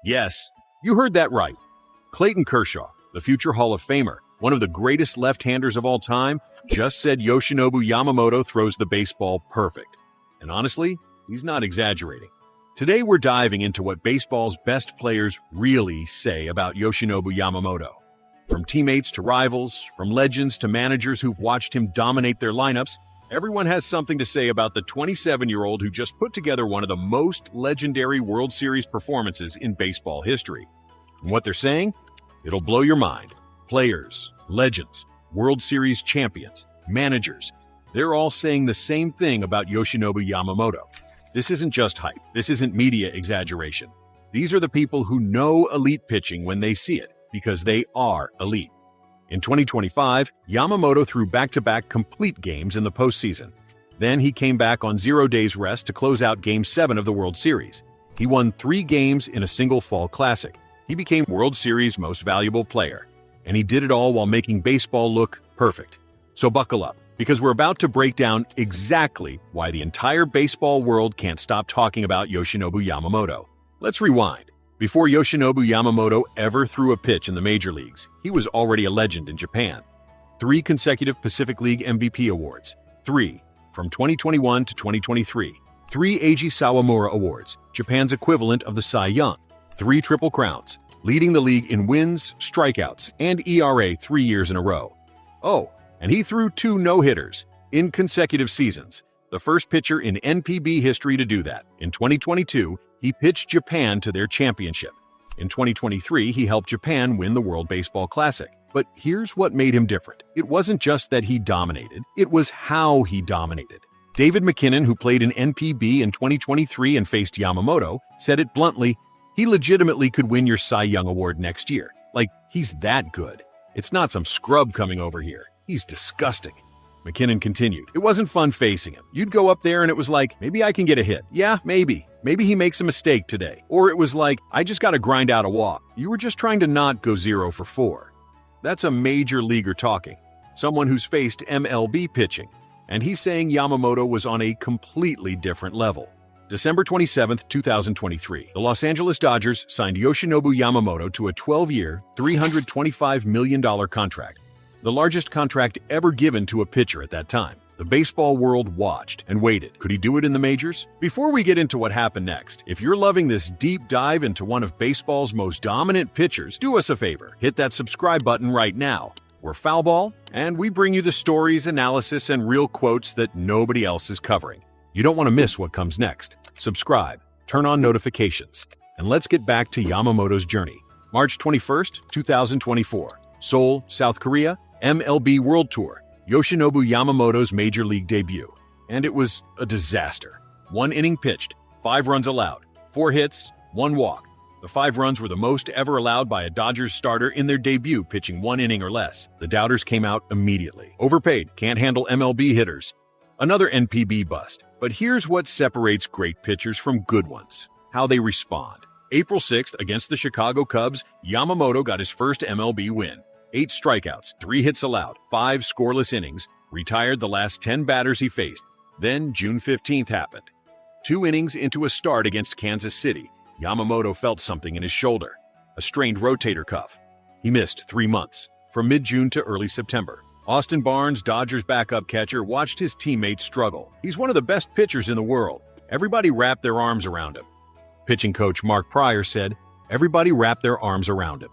Yes, you heard that right. Clayton Kershaw, the future Hall of Famer, one of the greatest left-handers of all time, just said Yoshinobu Yamamoto throws the baseball perfect. And honestly, he's not exaggerating. Today we're diving into what baseball's best players really say about Yoshinobu Yamamoto. From teammates to rivals, from legends to managers who've watched him dominate their lineups, everyone has something to say about the 27-year-old who just put together one of the most legendary World Series performances in baseball history. And what they're saying? It'll blow your mind. Players, legends, World Series champions, managers, they're all saying the same thing about Yoshinobu Yamamoto. This isn't just hype. This isn't media exaggeration. These are the people who know elite pitching when they see it, because they are elite. In 2025, Yamamoto threw back-to-back complete games in the postseason. Then he came back on 0 days rest to close out Game 7 of the World Series. He won 3 games in a single fall classic. He became World Series most valuable player. And he did it all while making baseball look perfect. So buckle up, because we're about to break down exactly why the entire baseball world can't stop talking about Yoshinobu Yamamoto. Let's rewind. Before Yoshinobu Yamamoto ever threw a pitch in the major leagues, he was already a legend in Japan. 3 consecutive Pacific League MVP awards, 3 from 2021 to 2023, 3 Eiji Sawamura Awards, Japan's equivalent of the Cy Young, 3 Triple Crowns, leading the league in wins, strikeouts, and ERA 3 years in a row. Oh, and he threw 2 no-hitters in consecutive seasons, the first pitcher in NPB history to do that. In 2022, he pitched Japan to their championship. In 2023, he helped Japan win the World Baseball Classic. But here's what made him different. It wasn't just that he dominated, it was how he dominated. David McKinnon, who played in NPB in 2023 and faced Yamamoto, said it bluntly, he legitimately could win your Cy Young Award next year. Like, he's that good. It's not some scrub coming over here. He's disgusting. McKinnon continued, it wasn't fun facing him. You'd go up there and it was like, maybe I can get a hit. Yeah, maybe. Maybe he makes a mistake today. Or it was like, I just got to grind out a walk. You were just trying to not go 0 for 4. That's a major leaguer talking. Someone who's faced MLB pitching. And he's saying Yamamoto was on a completely different level. December 27, 2023, the Los Angeles Dodgers signed Yoshinobu Yamamoto to a 12-year, $325 million contract. The largest contract ever given to a pitcher at that time. The baseball world watched and waited. Could he do it in the majors? Before we get into what happened next, if you're loving this deep dive into one of baseball's most dominant pitchers, do us a favor. Hit that subscribe button right now. We're Foul Ball, and we bring you the stories, analysis, and real quotes that nobody else is covering. You don't want to miss what comes next. Subscribe, turn on notifications, and let's get back to Yamamoto's journey. March 21st, 2024, Seoul, South Korea, MLB World Tour. Yoshinobu Yamamoto's major league debut. And it was a disaster. 1 inning pitched, 5 runs allowed, 4 hits, 1 walk. The 5 runs were the most ever allowed by a Dodgers starter in their debut pitching 1 inning or less. The doubters came out immediately. Overpaid, can't handle MLB hitters. Another NPB bust. But here's what separates great pitchers from good ones. How they respond. April 6th, against the Chicago Cubs, Yamamoto got his first MLB win. 8 strikeouts, 3 hits allowed, 5 scoreless innings, retired the last 10 batters he faced. Then June 15th happened. 2 innings into a start against Kansas City, Yamamoto felt something in his shoulder, a strained rotator cuff. He missed 3 months, from mid-June to early September. Austin Barnes, Dodgers backup catcher, watched his teammates struggle. He's one of the best pitchers in the world. Everybody wrapped their arms around him. Pitching coach Mark Pryor said, everybody wrapped their arms around him.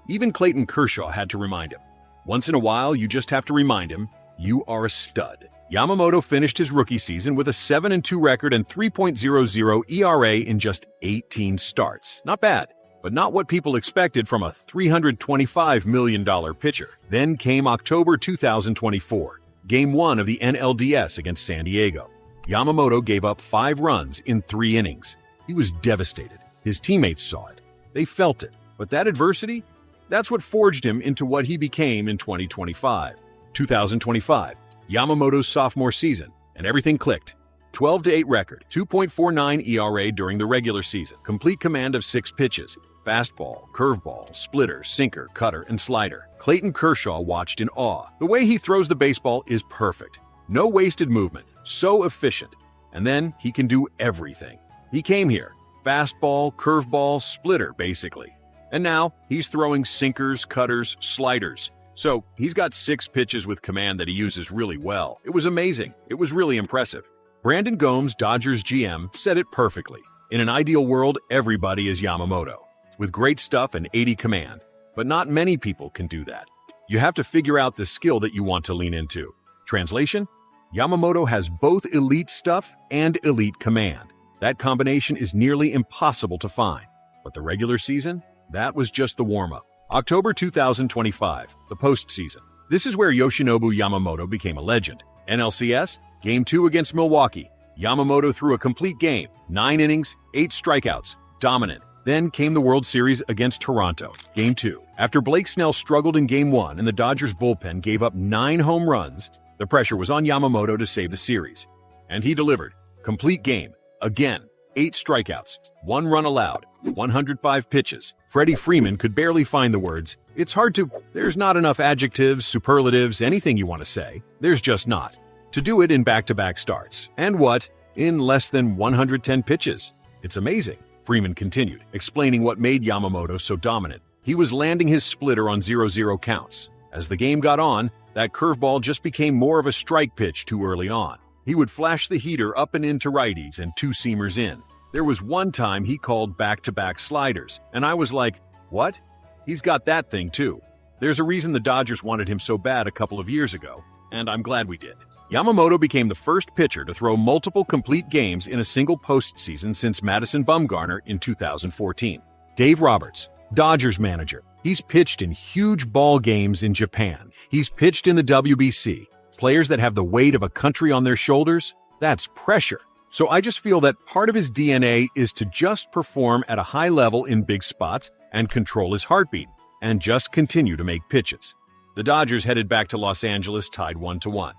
Even Clayton Kershaw had to remind him. Once in a while, you just have to remind him, you are a stud. Yamamoto finished his rookie season with a 7-2 record and 3.00 ERA in just 18 starts. Not bad, but not what people expected from a $325 million pitcher. Then came October 2024, Game 1 of the NLDS against San Diego. Yamamoto gave up 5 runs in 3 innings. He was devastated. His teammates saw it. They felt it. But that adversity? That's what forged him into what he became in 2025. 2025, Yamamoto's sophomore season, and everything clicked. 12-8 record, 2.49 ERA during the regular season, complete command of 6 pitches, fastball, curveball, splitter, sinker, cutter, and slider. Clayton Kershaw watched in awe. The way he throws the baseball is perfect. No wasted movement, so efficient. And then he can do everything. He came here, Fastball, curveball, splitter, basically. And now he's throwing sinkers, cutters, sliders. So he's got 6 pitches with command that he uses really well. It was amazing. It was really impressive. Brandon Gomes, Dodgers GM, said it perfectly. In an ideal world, everybody is Yamamoto, with great stuff and 80 command. But not many people can do that. You have to figure out the skill that you want to lean into. Translation? Yamamoto has both elite stuff and elite command. That combination is nearly impossible to find. But the regular season? That was just the warm-up. October 2025, the postseason. This is where Yoshinobu Yamamoto became a legend. NLCS, Game 2 against Milwaukee. Yamamoto threw a complete game, 9 innings, 8 strikeouts, dominant. Then came the World Series against Toronto, Game 2. After Blake Snell struggled in Game 1 and the Dodgers bullpen gave up 9 home runs, the pressure was on Yamamoto to save the series. And he delivered. Complete game. Again, 8 strikeouts, 1 run allowed, 105 pitches. Freddie Freeman could barely find the words. There's not enough adjectives, superlatives, anything you want to say. There's just not. To do it in back-to-back starts. And what? In less than 110 pitches. It's amazing. Freeman continued, explaining what made Yamamoto so dominant. He was landing his splitter on 0-0 counts. As the game got on, that curveball just became more of a strike pitch too early on. He would flash the heater up and into righties and 2-seamers in. There was one time he called back-to-back sliders, and I was like, what? He's got that thing too. There's a reason the Dodgers wanted him so bad a couple of years ago, and I'm glad we did. Yamamoto became the first pitcher to throw multiple complete games in a single postseason since Madison Bumgarner in 2014. Dave Roberts, Dodgers manager. He's pitched in huge ball games in Japan. He's pitched in the WBC. Players that have the weight of a country on their shoulders, that's pressure. So I just feel that part of his DNA is to just perform at a high level in big spots and control his heartbeat, and just continue to make pitches. The Dodgers headed back to Los Angeles tied 1-1.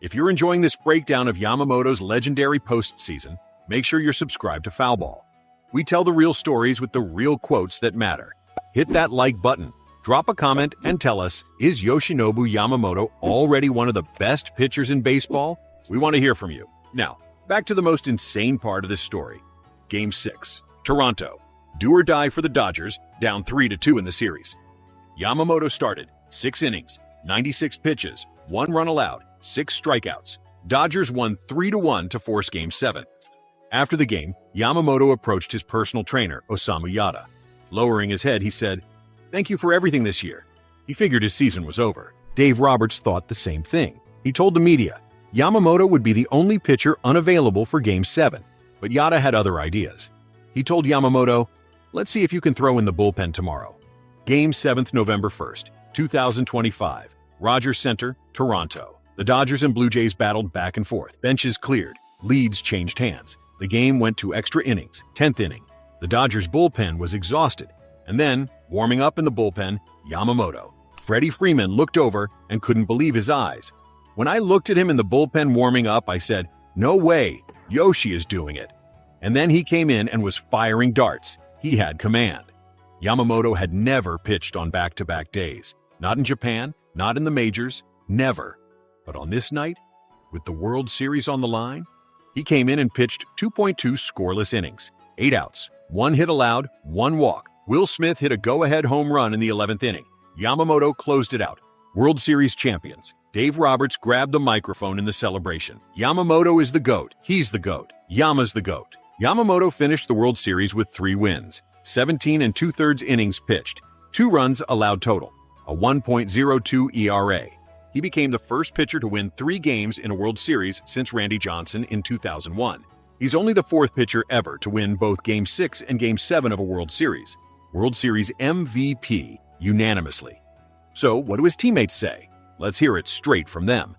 If you're enjoying this breakdown of Yamamoto's legendary postseason, make sure you're subscribed to Foul Ball. We tell the real stories with the real quotes that matter. Hit that like button, drop a comment, and tell us, is Yoshinobu Yamamoto already one of the best pitchers in baseball? We want to hear from you. Now, back to the most insane part of this story. Game 6. Toronto. Do or die for the Dodgers, down 3-2 in the series. Yamamoto started, 6 innings, 96 pitches, 1 run allowed, 6 strikeouts. Dodgers won 3-1 to force Game 7. After the game, Yamamoto approached his personal trainer, Osamu Yada. Lowering his head, he said, "Thank you for everything this year." He figured his season was over. Dave Roberts thought the same thing. He told the media, Yamamoto would be the only pitcher unavailable for Game 7, but Yada had other ideas. He told Yamamoto, "Let's see if you can throw in the bullpen tomorrow." Game 7, November 1st, 2025, Rogers Center, Toronto. The Dodgers and Blue Jays battled back and forth. Benches cleared. Leads changed hands. The game went to extra innings, 10th inning. The Dodgers bullpen was exhausted. And then, warming up in the bullpen, Yamamoto. Freddie Freeman looked over and couldn't believe his eyes. When I looked at him in the bullpen warming up, I said, "No way, Yoshi is doing it." And then he came in and was firing darts. He had command. Yamamoto had never pitched on back-to-back days. Not in Japan, not in the majors, never. But on this night, with the World Series on the line, he came in and pitched 2.2 scoreless innings, 8 outs, 1 hit allowed, 1 walk. Will Smith hit a go-ahead home run in the 11th inning. Yamamoto closed it out. World Series champions. Dave Roberts grabbed the microphone in the celebration. Yamamoto is the GOAT. He's the GOAT. Yama's the GOAT. Yamamoto finished the World Series with 3 wins, 17 2/3 innings pitched, 2 runs allowed total, a 1.02 ERA. He became the first pitcher to win 3 games in a World Series since Randy Johnson in 2001. He's only the 4th pitcher ever to win both Game 6 and Game 7 of a World Series. World Series MVP unanimously. So what do his teammates say? Let's hear it straight from them.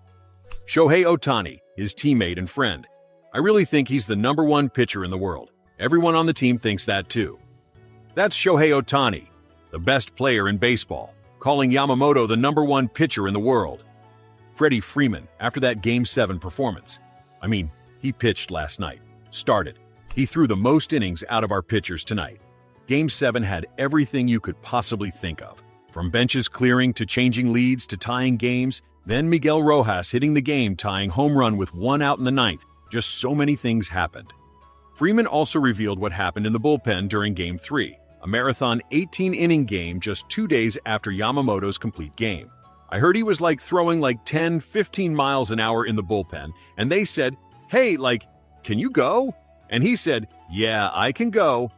Shohei Ohtani, his teammate and friend. "I really think he's the #1 pitcher in the world. Everyone on the team thinks that too." That's Shohei Ohtani, the best player in baseball, calling Yamamoto the #1 pitcher in the world. Freddie Freeman, after that Game 7 performance. He pitched last night. Started. He threw the most innings out of our pitchers tonight. Game 7 had everything you could possibly think of. From benches clearing to changing leads to tying games, then Miguel Rojas hitting the game-tying home run with 1 out in the 9th. Just so many things happened. Freeman also revealed what happened in the bullpen during Game 3, a marathon 18-inning game just 2 days after Yamamoto's complete game. I heard he was throwing 10, 15 miles an hour in the bullpen, and they said, "Hey, can you go?" And he said, "Yeah, I can go."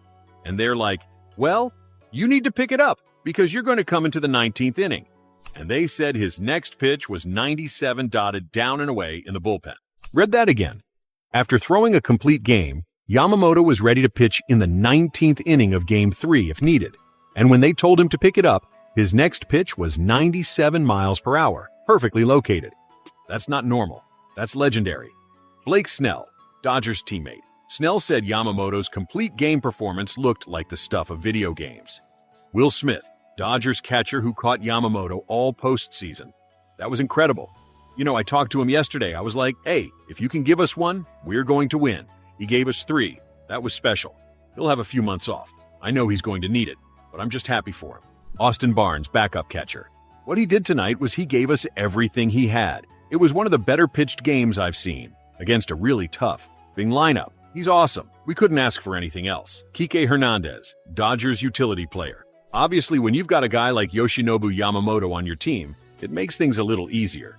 And they're like, "Well, you need to pick it up because you're going to come into the 19th inning." And they said his next pitch was 97 dotted down and away in the bullpen. Read that again. After throwing a complete game, Yamamoto was ready to pitch in the 19th inning of Game 3 if needed. And when they told him to pick it up, his next pitch was 97 miles per hour, perfectly located. That's not normal. That's legendary. Blake Snell, Dodgers teammate. Snell said Yamamoto's complete game performance looked like the stuff of video games. Will Smith, Dodgers catcher who caught Yamamoto all postseason. That was incredible. I talked to him yesterday. I was like, "Hey, if you can give us one, we're going to win." He gave us 3. That was special. He'll have a few months off. I know he's going to need it, but I'm just happy for him. Austin Barnes, backup catcher. What he did tonight was he gave us everything he had. It was one of the better pitched games I've seen, against a really tough lineup. He's awesome. We couldn't ask for anything else. Kike Hernandez, Dodgers utility player. Obviously, when you've got a guy like Yoshinobu Yamamoto on your team, it makes things a little easier,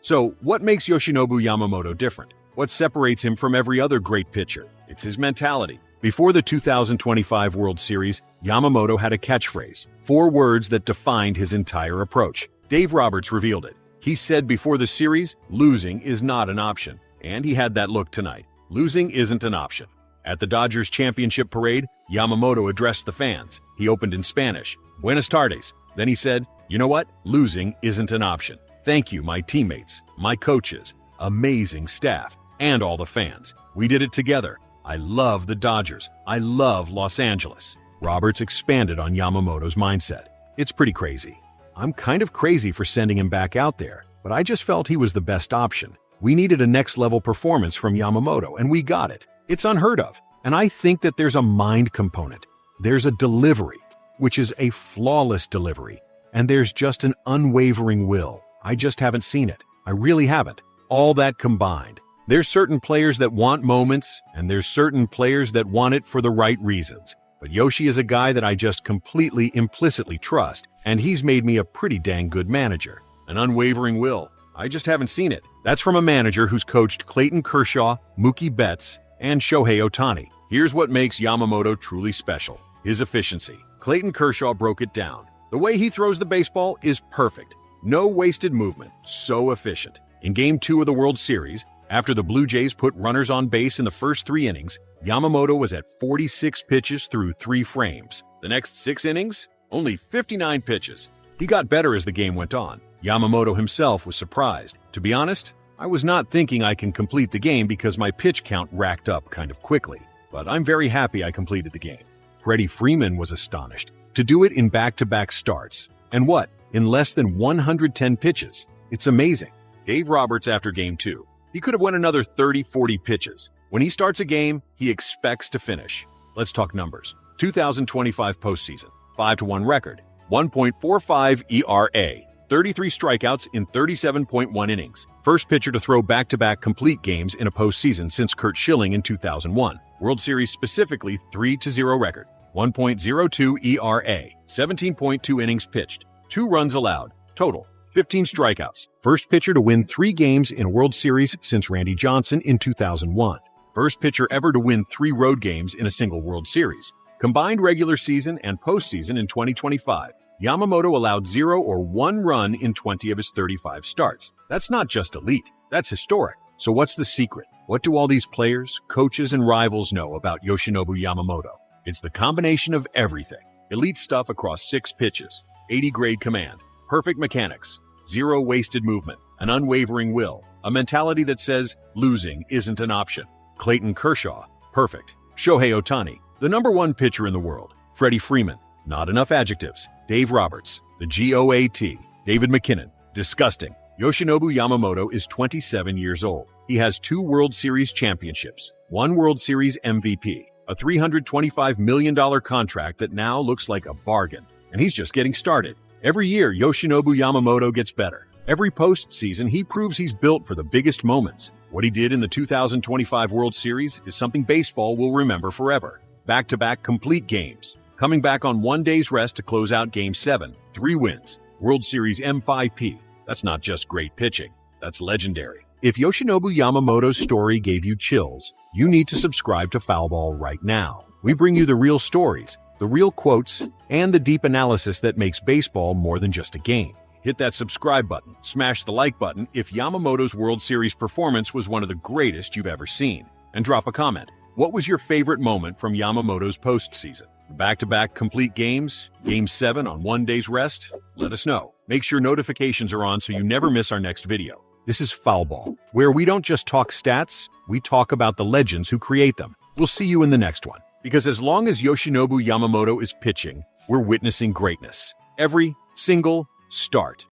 So, what makes Yoshinobu Yamamoto different? What separates him from every other great pitcher? It's his mentality. Before the 2025 World Series, Yamamoto had a catchphrase, 4 words that defined his entire approach. Dave Roberts revealed it. He said before the series, losing is not an option. And he had that look tonight. Losing isn't an option. At the Dodgers championship parade, Yamamoto addressed the fans. He opened in Spanish, "Buenas tardes." Then he said, "You know what? Losing isn't an option. Thank you, my teammates, my coaches, amazing staff, and all the fans. We did it together. I love the Dodgers. I love Los Angeles." Roberts expanded on Yamamoto's mindset. "It's pretty crazy. I'm kind of crazy for sending him back out there, but I just felt he was the best option. We needed a next-level performance from Yamamoto, and we got it. It's unheard of. And I think that there's a mind component. There's a delivery, which is a flawless delivery. And there's just an unwavering will. I just haven't seen it. I really haven't. All that combined. There's certain players that want moments, and there's certain players that want it for the right reasons. But Yoshi is a guy that I just completely implicitly trust, and he's made me a pretty dang good manager. An unwavering will. I just haven't seen it." That's from a manager who's coached Clayton Kershaw, Mookie Betts, and Shohei Ohtani. Here's what makes Yamamoto truly special: his efficiency. Clayton Kershaw broke it down. The way he throws the baseball is perfect. No wasted movement. So efficient. In Game 2 of the World Series, after the Blue Jays put runners on base in the first 3 innings, Yamamoto was at 46 pitches through 3 frames. The next 6 innings, only 59 pitches. He got better as the game went on. Yamamoto himself was surprised. "To be honest, I was not thinking I can complete the game because my pitch count racked up kind of quickly. But I'm very happy I completed the game." Freddie Freeman was astonished. To do it in back-to-back starts. And what? In less than 110 pitches. It's amazing. Dave Roberts after Game 2. He could have went another 30, 40 pitches. When he starts a game, he expects to finish. Let's talk numbers. 2025 postseason. 5-1 record. 1.45 ERA. 33 strikeouts in 37.1 innings. First pitcher to throw back-to-back complete games in a postseason since Curt Schilling in 2001. World Series specifically 3-0 record. 1.02 ERA. 17.2 innings pitched. 2 runs allowed. Total 15 strikeouts. First pitcher to win 3 games in a World Series since Randy Johnson in 2001. First pitcher ever to win 3 road games in a single World Series. Combined regular season and postseason in 2025. Yamamoto allowed 0 or 1 run in 20 of his 35 starts. That's not just elite, that's historic. So what's the secret? What do all these players, coaches, and rivals know about Yoshinobu Yamamoto? It's the combination of everything. Elite stuff across 6 pitches, 80 grade command, perfect mechanics, 0 wasted movement, an unwavering will, a mentality that says losing isn't an option. Clayton Kershaw, perfect. Shohei Ohtani, the #1 pitcher in the world. Freddie Freeman, not enough adjectives. Dave Roberts, the GOAT. David McKinnon, disgusting. Yoshinobu Yamamoto is 27 years old. He has 2 World Series championships, 1 World Series MVP, a $325 million contract that now looks like a bargain. And he's just getting started. Every year, Yoshinobu Yamamoto gets better. Every postseason, he proves he's built for the biggest moments. What he did in the 2025 World Series is something baseball will remember forever. Back-to-back complete games. Coming back on one day's rest to close out Game 7. 3 wins. World Series MVP. That's not just great pitching. That's legendary. If Yoshinobu Yamamoto's story gave you chills, you need to subscribe to Foul Ball right now. We bring you the real stories, the real quotes, and the deep analysis that makes baseball more than just a game. Hit that subscribe button, smash the like button if Yamamoto's World Series performance was one of the greatest you've ever seen, and drop a comment. What was your favorite moment from Yamamoto's postseason? Back-to-back complete games? Game 7 on one day's rest? Let us know. Make sure notifications are on so you never miss our next video. This is Foul Ball, where we don't just talk stats, we talk about the legends who create them. We'll see you in the next one. Because as long as Yoshinobu Yamamoto is pitching, we're witnessing greatness. Every single start.